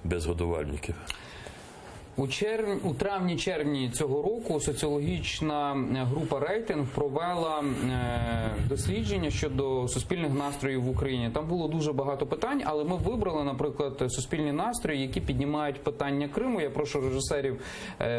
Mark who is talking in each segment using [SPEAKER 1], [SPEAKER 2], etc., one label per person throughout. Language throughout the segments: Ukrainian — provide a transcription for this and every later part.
[SPEAKER 1] без годувальників.
[SPEAKER 2] У травні-червні цього року соціологічна група «Рейтинг» провела дослідження щодо суспільних настроїв в Україні. Там було дуже багато питань, але ми вибрали, наприклад, суспільні настрої, які піднімають питання Криму. Я прошу режисерів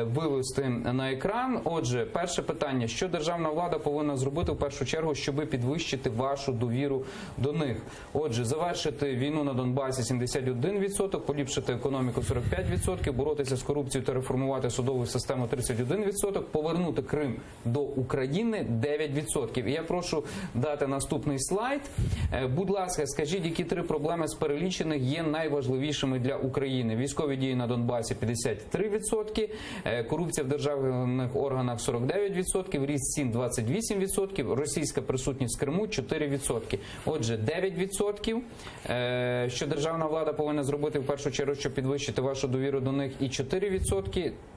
[SPEAKER 2] вивести на екран. Отже, перше питання. Що державна влада повинна зробити в першу чергу, щоб підвищити вашу довіру до них? Отже, завершити війну на Донбасі 71%, поліпшити економіку 45%, боротися з корупцією та реформувати судову систему 31%, повернути Крим до України 9%. І я прошу дати наступний слайд. Будь ласка, скажіть, які 3 проблеми з перелічених є найважливішими для України? Військові дії на Донбасі 53%, корупція в державних органах 49%, ріст цін 28%, російська присутність в Криму 4%. Отже, 9%, що державна влада повинна зробити в першу чергу, щоб підвищити вашу довіру до них, і 4%.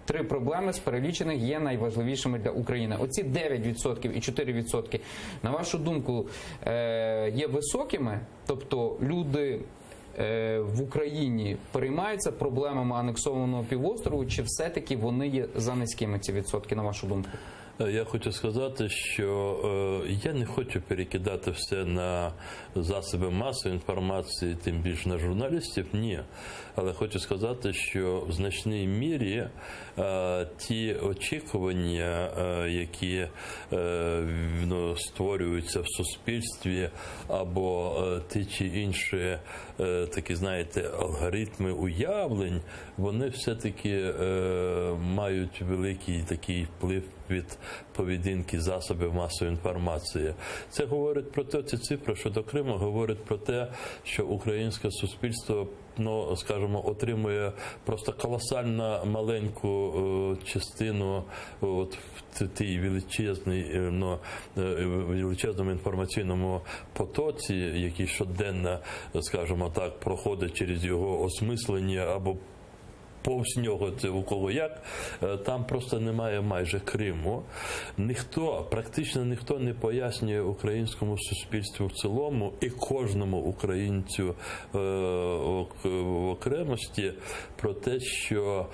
[SPEAKER 2] 3 проблеми з перелічених є найважливішими для України. Оці 9% і 4%, на вашу думку, є високими? Тобто люди в Україні переймаються проблемами анексованого півострову, чи все-таки вони є за низькими, ці відсотки, на вашу думку?
[SPEAKER 1] Я хочу сказати, що я не хочу перекидати все на засоби масової інформації, тим більше на журналістів, ні. Але хочу сказати, що в значній мірі ті очікування, які створюються в суспільстві, або ті чи інші такі, знаєте, алгоритми уявлень, вони все-таки мають великий такий вплив від поведінки засобів масової інформації. Це говорить про те, ці цифри щодо Криму говорять про те, що українське суспільство, скажімо, отримує просто колосально маленьку частину от в тій величезному інформаційному потоці, який щоденно, скажімо так, проходить через його осмислення або повз нього, це у кого як, там просто немає майже Криму. Практично ніхто не пояснює українському суспільству в цілому і кожному українцю в окремості про те, що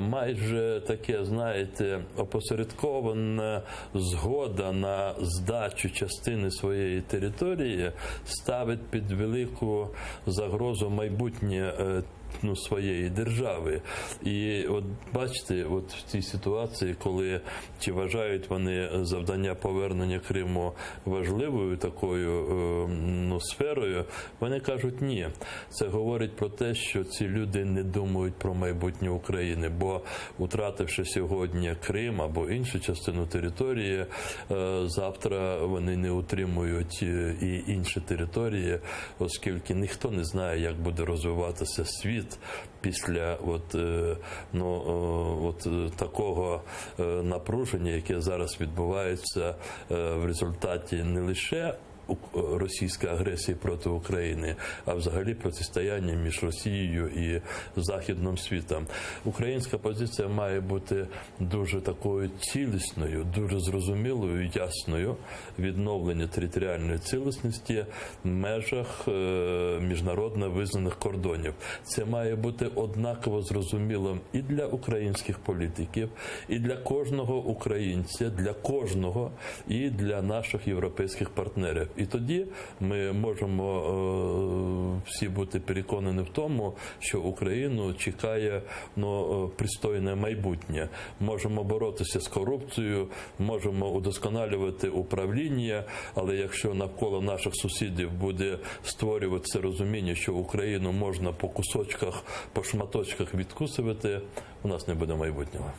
[SPEAKER 1] майже таке, знаєте, опосередкована згода на здачу частини своєї території ставить під велику загрозу майбутнє своєї держави. І от бачите, от в цій ситуації, коли чи вважають вони завдання повернення Криму важливою такою сферою, вони кажуть ні. Це говорить про те, що ці люди не думають про майбутнє України, бо втративши сьогодні Крим або іншу частину території, завтра вони не утримують і інші території, оскільки ніхто не знає, як буде розвиватися світ після такого напруження, яке зараз відбувається в результаті не лише російської агресії проти України, а взагалі протистояння між Росією і Західним світом. Українська позиція має бути дуже такою цілісною, дуже зрозумілою, ясною, відновлення територіальної цілісності в межах міжнародно визнаних кордонів. Це має бути однаково зрозумілим і для українських політиків, і для кожного українця, для кожного, і для наших європейських партнерів. І тоді ми можемо всі бути переконані в тому, що Україну чекає пристойне майбутнє. Можемо боротися з корупцією, можемо удосконалювати управління, але якщо навколо наших сусідів буде створюватися розуміння, що Україну можна по кусочках, по шматочках відкусувати, у нас не буде майбутнього.